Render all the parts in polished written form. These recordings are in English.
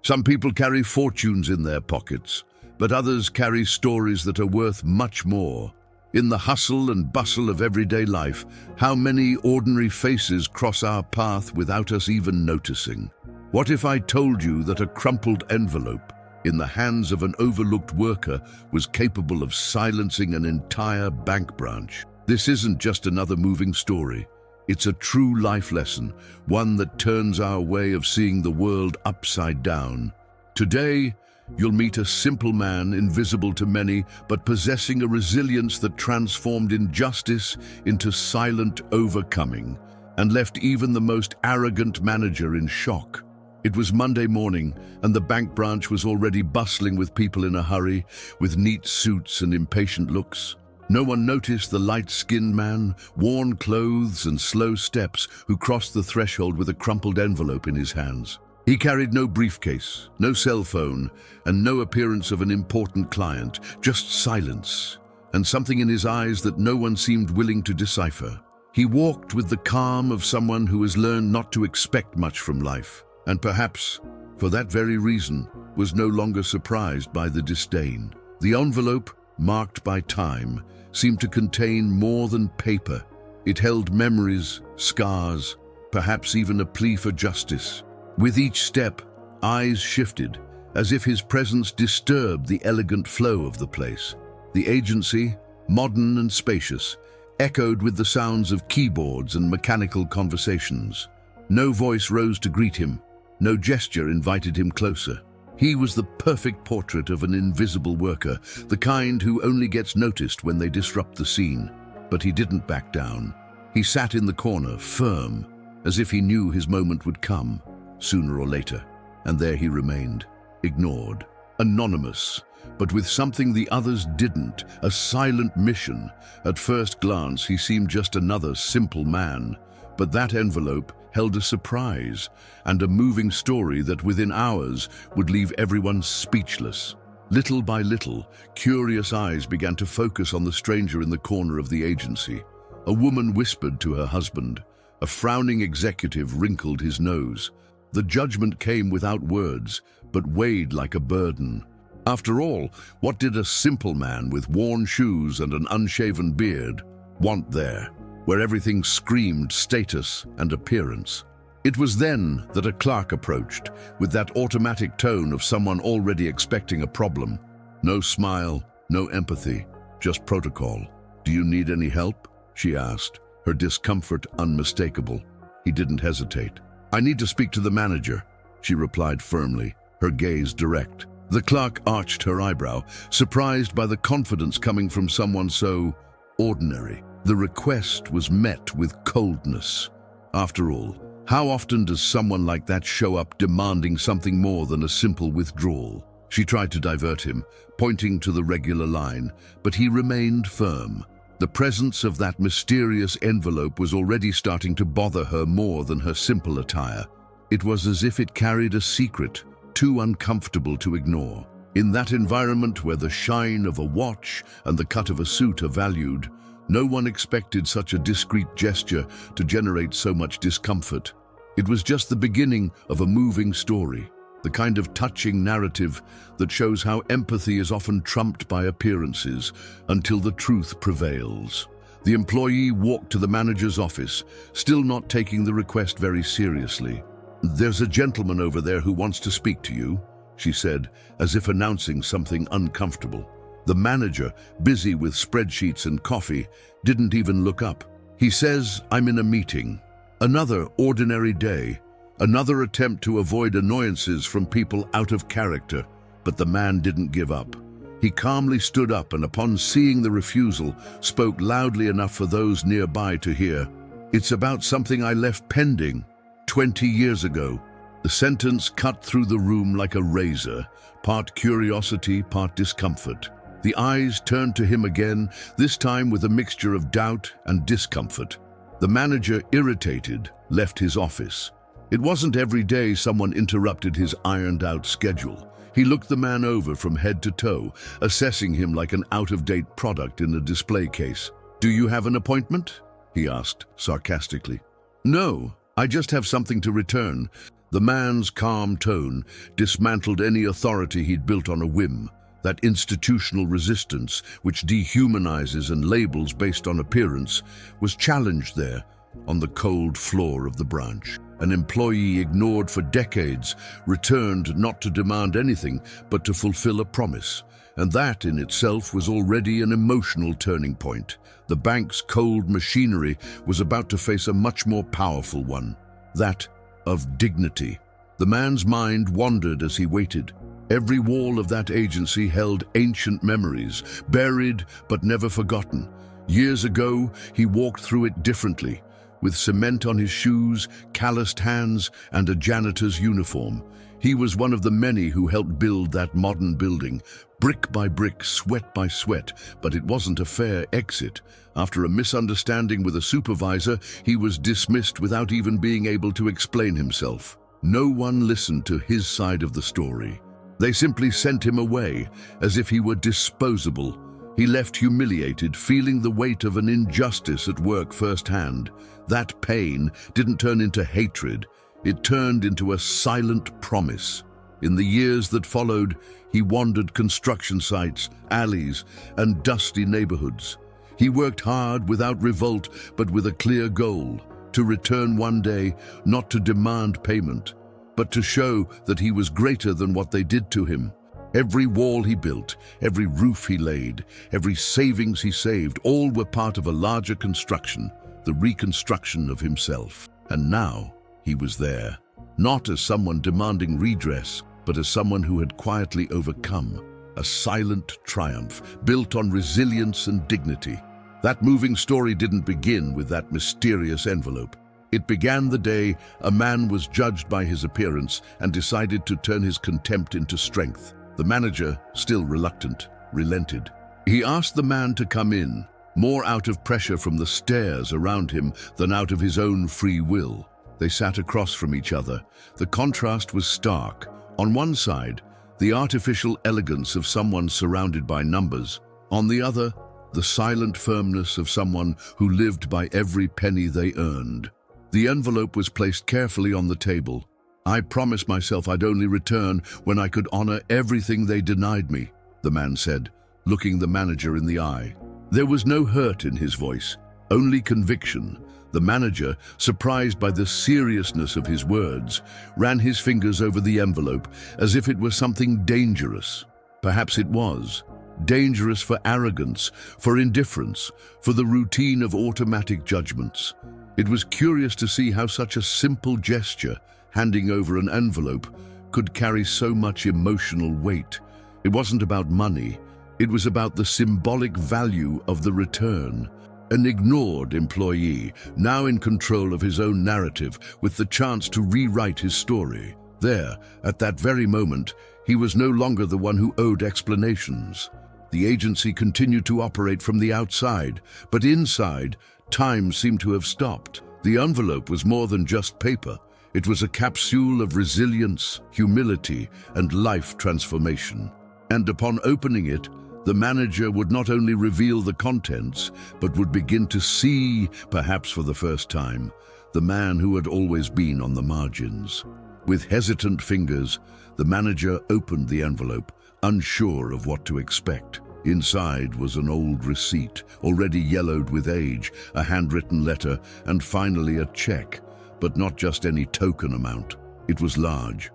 Some people carry fortunes in their pockets, but others carry stories that are worth much more. In the hustle and bustle of everyday life, how many ordinary faces cross our path without us even noticing? What if I told you that a crumpled envelope in the hands of an overlooked worker was capable of silencing an entire bank branch? This isn't just another moving story. It's a true life lesson, one that turns our way of seeing the world upside down. Today, you'll meet a simple man, invisible to many, but possessing a resilience that transformed injustice into silent overcoming and left even the most arrogant manager in shock. It was Monday morning, and the bank branch was already bustling with people in a hurry, with neat suits and impatient looks. No one noticed the light-skinned man, worn clothes and slow steps, who crossed the threshold with a crumpled envelope in his hands. He carried no briefcase, no cell phone, and no appearance of an important client, just silence, and something in his eyes that no one seemed willing to decipher. He walked with the calm of someone who has learned not to expect much from life, and perhaps, for that very reason, was no longer surprised by the disdain. The envelope, marked by time, seemed to contain more than paper. It held memories, scars, perhaps even a plea for justice. With each step, eyes shifted, as if his presence disturbed the elegant flow of the place. The agency, modern and spacious, echoed with the sounds of keyboards and mechanical conversations. No voice rose to greet him, no gesture invited him closer. He was the perfect portrait of an invisible worker, the kind who only gets noticed when they disrupt the scene. But he didn't back down. He sat in the corner, firm, as if he knew his moment would come, sooner or later. And there he remained, ignored, anonymous, but with something the others didn't, a silent mission. At first glance, he seemed just another simple man. But that envelope held a surprise and a moving story that within hours would leave everyone speechless. Little by little, curious eyes began to focus on the stranger in the corner of the agency. A woman whispered to her husband. A frowning executive wrinkled his nose. The judgment came without words, but weighed like a burden. After all, what did a simple man with worn shoes and an unshaven beard want there, where everything screamed status and appearance? It was then that a clerk approached, with that automatic tone of someone already expecting a problem. No smile, no empathy, just protocol. "Do you need any help?" she asked, her discomfort unmistakable. He didn't hesitate. "I need to speak to the manager," she replied firmly, her gaze direct. The clerk arched her eyebrow, surprised by the confidence coming from someone so ordinary. The request was met with coldness. After all, how often does someone like that show up demanding something more than a simple withdrawal? She tried to divert him, pointing to the regular line, but he remained firm. The presence of that mysterious envelope was already starting to bother her more than her simple attire. It was as if it carried a secret, too uncomfortable to ignore. In that environment where the shine of a watch and the cut of a suit are valued, no one expected such a discreet gesture to generate so much discomfort. It was just the beginning of a moving story, the kind of touching narrative that shows how empathy is often trumped by appearances until the truth prevails. The employee walked to the manager's office, still not taking the request very seriously. "There's a gentleman over there who wants to speak to you," she said, as if announcing something uncomfortable. The manager, busy with spreadsheets and coffee, didn't even look up. "He says I'm in a meeting." Another ordinary day, another attempt to avoid annoyances from people out of character, but the man didn't give up. He calmly stood up and, upon seeing the refusal, spoke loudly enough for those nearby to hear. "It's about something I left pending 20 years ago." The sentence cut through the room like a razor, part curiosity, part discomfort. The eyes turned to him again, this time with a mixture of doubt and discomfort. The manager, irritated, left his office. It wasn't every day someone interrupted his ironed-out schedule. He looked the man over from head to toe, assessing him like an out-of-date product in a display case. "Do you have an appointment?" he asked, sarcastically. "No, I just have something to return. The man's calm tone dismantled any authority he'd built on a whim. That institutional resistance, which dehumanizes and labels based on appearance, was challenged there, on the cold floor of the branch. An employee ignored for decades returned not to demand anything, but to fulfill a promise. And that in itself was already an emotional turning point. The bank's cold machinery was about to face a much more powerful one, that of dignity. The man's mind wandered as he waited. Every wall of that agency held ancient memories, buried but never forgotten. Years ago, he walked through it differently, with cement on his shoes, calloused hands, and a janitor's uniform. He was one of the many who helped build that modern building, brick by brick, sweat by sweat, but it wasn't a fair exit. After a misunderstanding with a supervisor, he was dismissed without even being able to explain himself. No one listened to his side of the story. They simply sent him away, as if he were disposable. He left humiliated, feeling the weight of an injustice at work firsthand. That pain didn't turn into hatred. It turned into a silent promise. In the years that followed, he wandered construction sites, alleys, and dusty neighborhoods. He worked hard without revolt, but with a clear goal: to return one day, not to demand payment, but to show that he was greater than what they did to him. Every wall he built, every roof he laid, every savings he saved, all were part of a larger construction, the reconstruction of himself. And now he was there, not as someone demanding redress, but as someone who had quietly overcome. A silent triumph, built on resilience and dignity. That moving story didn't begin with that mysterious envelope. It began the day a man was judged by his appearance and decided to turn his contempt into strength. The manager, still reluctant, relented. He asked the man to come in, more out of pressure from the stares around him than out of his own free will. They sat across from each other. The contrast was stark. On one side, the artificial elegance of someone surrounded by numbers. On the other, the silent firmness of someone who lived by every penny they earned. The envelope was placed carefully on the table. "I promised myself I'd only return when I could honor everything they denied me," the man said, looking the manager in the eye. There was no hurt in his voice, only conviction. The manager, surprised by the seriousness of his words, ran his fingers over the envelope as if it were something dangerous. Perhaps it was. Dangerous for arrogance, for indifference, for the routine of automatic judgments. It was curious to see how such a simple gesture, handing over an envelope, could carry so much emotional weight. It wasn't about money. It was about the symbolic value of the return. An ignored employee, now in control of his own narrative, with the chance to rewrite his story. There, at that very moment, he was no longer the one who owed explanations. The agency continued to operate from the outside, but inside, time seemed to have stopped. The envelope was more than just paper. It was a capsule of resilience, humility, and life transformation. And upon opening it, the manager would not only reveal the contents, but would begin to see, perhaps for the first time, the man who had always been on the margins. With hesitant fingers, the manager opened the envelope, unsure of what to expect. Inside was an old receipt, already yellowed with age, a handwritten letter, and finally a check. But not just any token amount. It was large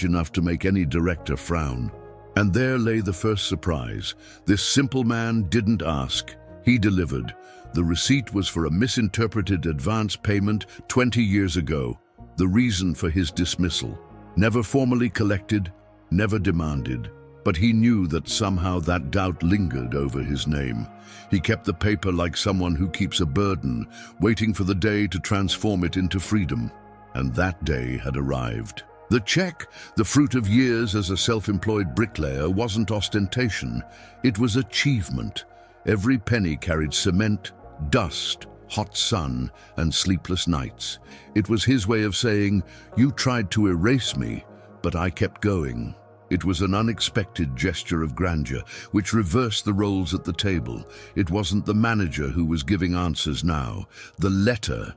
enough to make any director frown. And there lay the first surprise. This simple man didn't ask. He delivered. The receipt was for a misinterpreted advance payment 20 years ago. The reason for his dismissal. Never formally collected, never demanded. But he knew that somehow that doubt lingered over his name. He kept the paper like someone who keeps a burden, waiting for the day to transform it into freedom. And that day had arrived. The check, the fruit of years as a self-employed bricklayer, wasn't ostentation. It was achievement. Every penny carried cement, dust, hot sun, and sleepless nights. It was his way of saying, "You tried to erase me, but I kept going." It was an unexpected gesture of grandeur, which reversed the roles at the table. It wasn't the manager who was giving answers now. The letter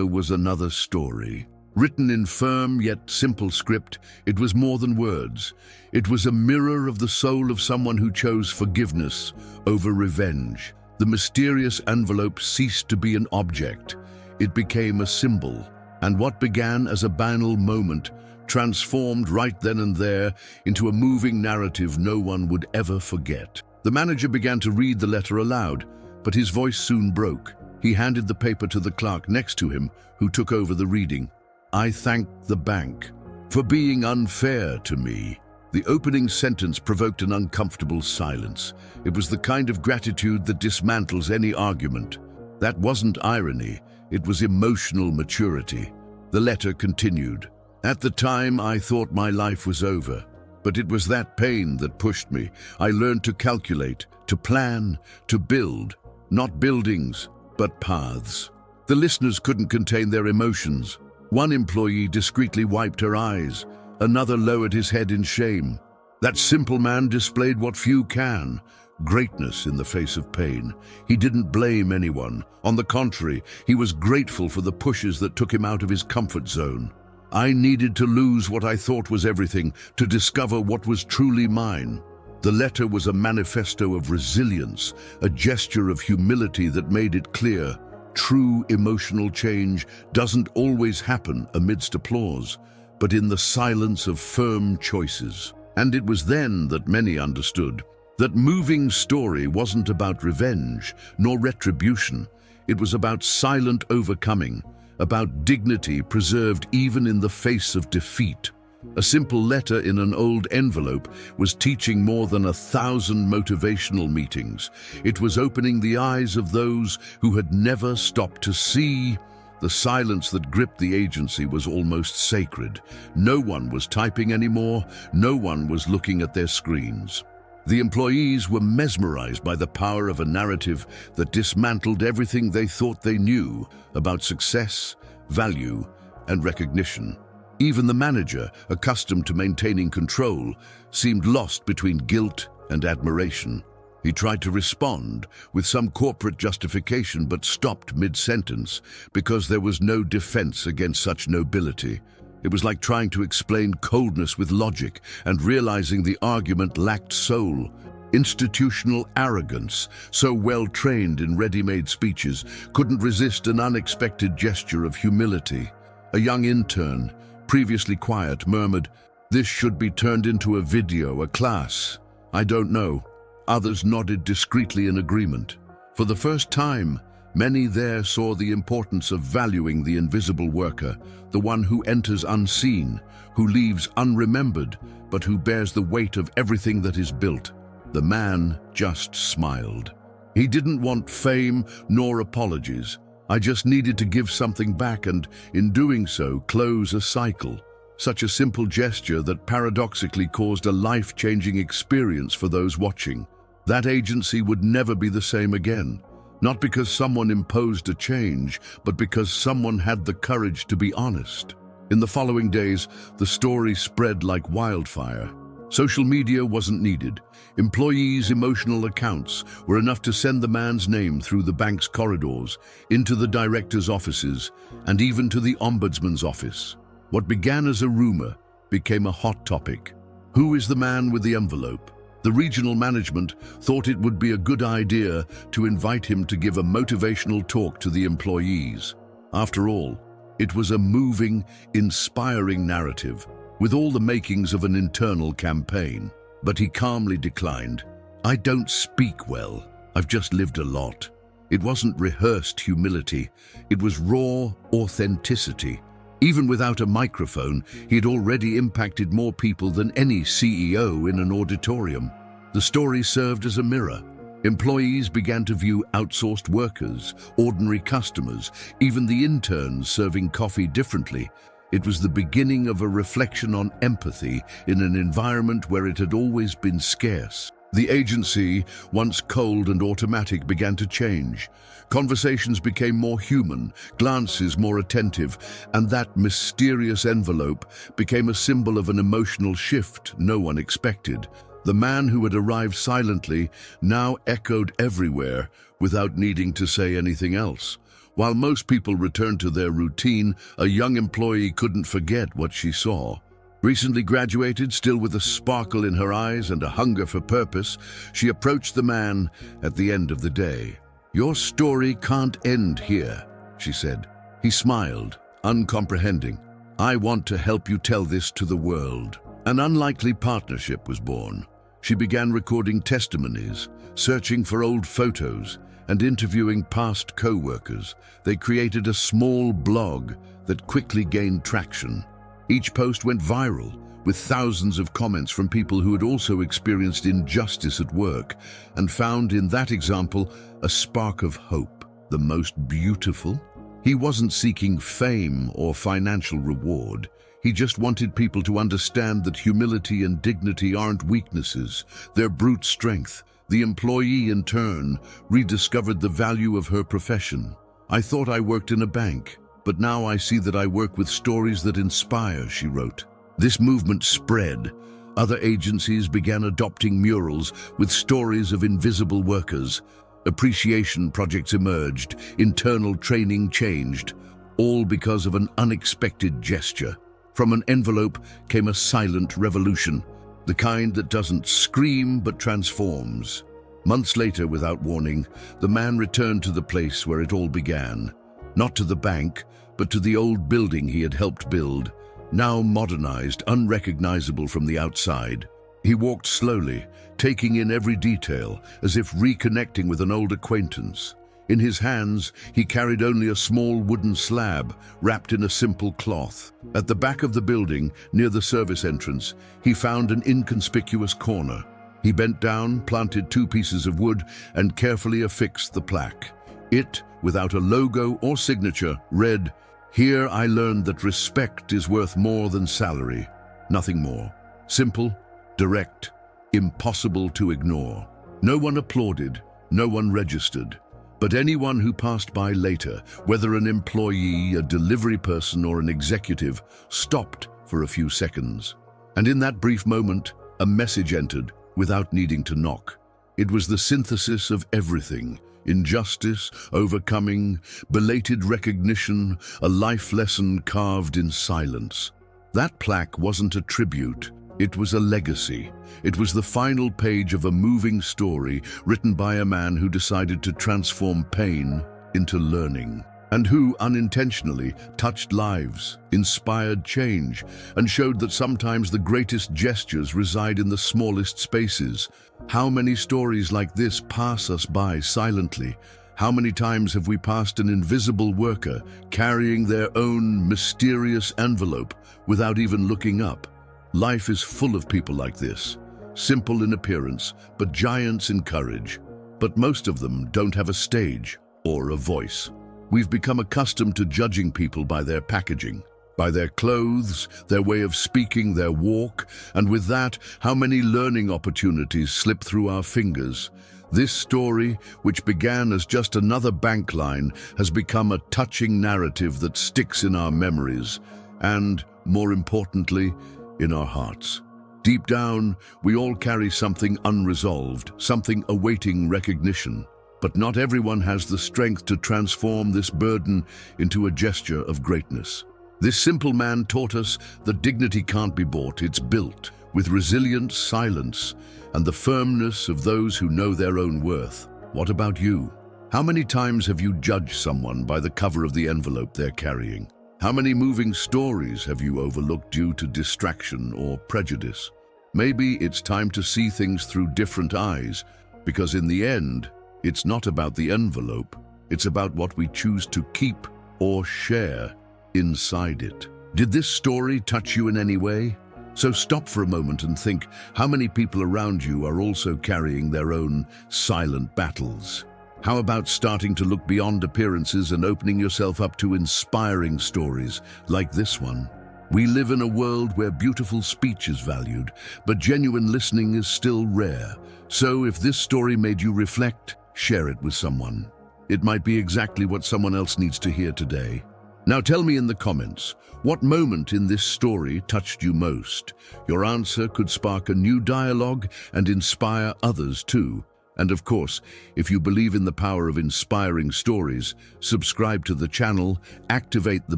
was another story. Written in firm yet simple script, it was more than words. It was a mirror of the soul of someone who chose forgiveness over revenge. The mysterious envelope ceased to be an object. It became a symbol, and what began as a banal moment transformed right then and there into a moving narrative no one would ever forget. The manager began to read the letter aloud, but his voice soon broke. He handed the paper to the clerk next to him, who took over the reading. "I thank the bank for being unfair to me." The opening sentence provoked an uncomfortable silence. It was the kind of gratitude that dismantles any argument. That wasn't irony, it was emotional maturity. The letter continued. "At the time, I thought my life was over, but it was that pain that pushed me. I learned to calculate, to plan, to build, not buildings, but paths." The listeners couldn't contain their emotions. One employee discreetly wiped her eyes. Another lowered his head in shame. That simple man displayed what few can: greatness in the face of pain. He didn't blame anyone. On the contrary, he was grateful for the pushes that took him out of his comfort zone. I needed to lose what I thought was everything to discover what was truly mine. The letter was a manifesto of resilience, a gesture of humility that made it clear: true emotional change doesn't always happen amidst applause, but in the silence of firm choices. And it was then that many understood that moving story wasn't about revenge nor retribution. It was about silent overcoming, about dignity preserved even in the face of defeat. A simple letter in an old envelope was teaching more than 1,000 motivational meetings. It was opening the eyes of those who had never stopped to see. The silence that gripped the agency was almost sacred. No one was typing anymore. No one was looking at their screens. The employees were mesmerized by the power of a narrative that dismantled everything they thought they knew about success, value, and recognition. Even the manager, accustomed to maintaining control, seemed lost between guilt and admiration. He tried to respond with some corporate justification but stopped mid-sentence because there was no defense against such nobility. It was like trying to explain coldness with logic and realizing the argument lacked soul. Institutional arrogance, so well trained in ready-made speeches, couldn't resist an unexpected gesture of humility. A young intern, previously quiet, murmured, "This should be turned into a video, a class." "I don't know." Others nodded discreetly in agreement. For the first time, many there saw the importance of valuing the invisible worker, the one who enters unseen, who leaves unremembered, but who bears the weight of everything that is built. The man just smiled. He didn't want fame nor apologies. "I just needed to give something back and, in doing so, close a cycle." Such a simple gesture that paradoxically caused a life-changing experience for those watching. That agency would never be the same again. Not because someone imposed a change, but because someone had the courage to be honest. In the following days, the story spread like wildfire. Social media wasn't needed. Employees' emotional accounts were enough to send the man's name through the bank's corridors, into the director's offices, and even to the ombudsman's office. What began as a rumor became a hot topic. Who is the man with the envelope? The regional management thought it would be a good idea to invite him to give a motivational talk to the employees. After all, it was a moving, inspiring narrative, with all the makings of an internal campaign. But he calmly declined. "I don't speak well. I've just lived a lot." It wasn't rehearsed humility. It was raw authenticity. Even without a microphone, he had already impacted more people than any CEO in an auditorium. The story served as a mirror. Employees began to view outsourced workers, ordinary customers, even the interns serving coffee differently. It was the beginning of a reflection on empathy in an environment where it had always been scarce. The agency, once cold and automatic, began to change. Conversations became more human, glances more attentive, and that mysterious envelope became a symbol of an emotional shift no one expected. The man who had arrived silently now echoed everywhere without needing to say anything else. While most people returned to their routine, a young employee couldn't forget what she saw. Recently graduated, still with a sparkle in her eyes and a hunger for purpose, she approached the man at the end of the day. "Your story can't end here," she said. He smiled, uncomprehending. "I want to help you tell this to the world." An unlikely partnership was born. She began recording testimonies, searching for old photos, and interviewing past co-workers. They created a small blog that quickly gained traction. Each post went viral, with thousands of comments from people who had also experienced injustice at work and found in that example a spark of hope. The most beautiful? He wasn't seeking fame or financial reward. He just wanted people to understand that humility and dignity aren't weaknesses, they're brute strength. The employee, in turn, rediscovered the value of her profession. "I thought I worked in a bank, but now I see that I work with stories that inspire," she wrote. This movement spread. Other agencies began adopting murals with stories of invisible workers. Appreciation projects emerged, internal training changed, all because of an unexpected gesture. From an envelope came a silent revolution, the kind that doesn't scream but transforms. Months later, without warning, the man returned to the place where it all began. Not to the bank, but to the old building he had helped build, now modernized, unrecognizable from the outside. He walked slowly, taking in every detail, as if reconnecting with an old acquaintance. In his hands, he carried only a small wooden slab, wrapped in a simple cloth. At the back of the building, near the service entrance, he found an inconspicuous corner. He bent down, planted 2 pieces of wood, and carefully affixed the plaque. It, without a logo or signature, read, "Here I learned that respect is worth more than salary." Nothing more. Simple, direct, impossible to ignore. No one applauded, no one registered. But anyone who passed by later, whether an employee, a delivery person, or an executive, stopped for a few seconds. And in that brief moment, a message entered without needing to knock. It was the synthesis of everything. Injustice, overcoming, belated recognition, a life lesson carved in silence. That plaque wasn't a tribute, it was a legacy. It was the final page of a moving story written by a man who decided to transform pain into learning, and who, unintentionally, touched lives, inspired change, and showed that sometimes the greatest gestures reside in the smallest spaces. How many stories like this pass us by silently? How many times have we passed an invisible worker carrying their own mysterious envelope without even looking up? Life is full of people like this, simple in appearance, but giants in courage. But most of them don't have a stage or a voice. We've become accustomed to judging people by their packaging, by their clothes, their way of speaking, their walk, and with that, how many learning opportunities slip through our fingers. This story, which began as just another bank line, has become a touching narrative that sticks in our memories and, more importantly, in our hearts. Deep down, we all carry something unresolved, something awaiting recognition. But not everyone has the strength to transform this burden into a gesture of greatness. This simple man taught us that dignity can't be bought, it's built with resilient silence and the firmness of those who know their own worth. What about you? How many times have you judged someone by the cover of the envelope they're carrying? How many moving stories have you overlooked due to distraction or prejudice? Maybe it's time to see things through different eyes, because in the end, it's not about the envelope, it's about what we choose to keep or share inside it. Did this story touch you in any way? So stop for a moment and think how many people around you are also carrying their own silent battles. How about starting to look beyond appearances and opening yourself up to inspiring stories like this one? We live in a world where beautiful speech is valued, but genuine listening is still rare. So if this story made you reflect, share it with someone. It might be exactly what someone else needs to hear today. Now tell me in the comments, what moment in this story touched you most? Your answer could spark a new dialogue and inspire others too. And of course, if you believe in the power of inspiring stories, subscribe to the channel, activate the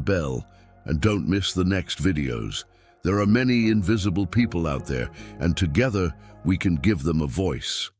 bell, and don't miss the next videos. There are many invisible people out there, and together we can give them a voice.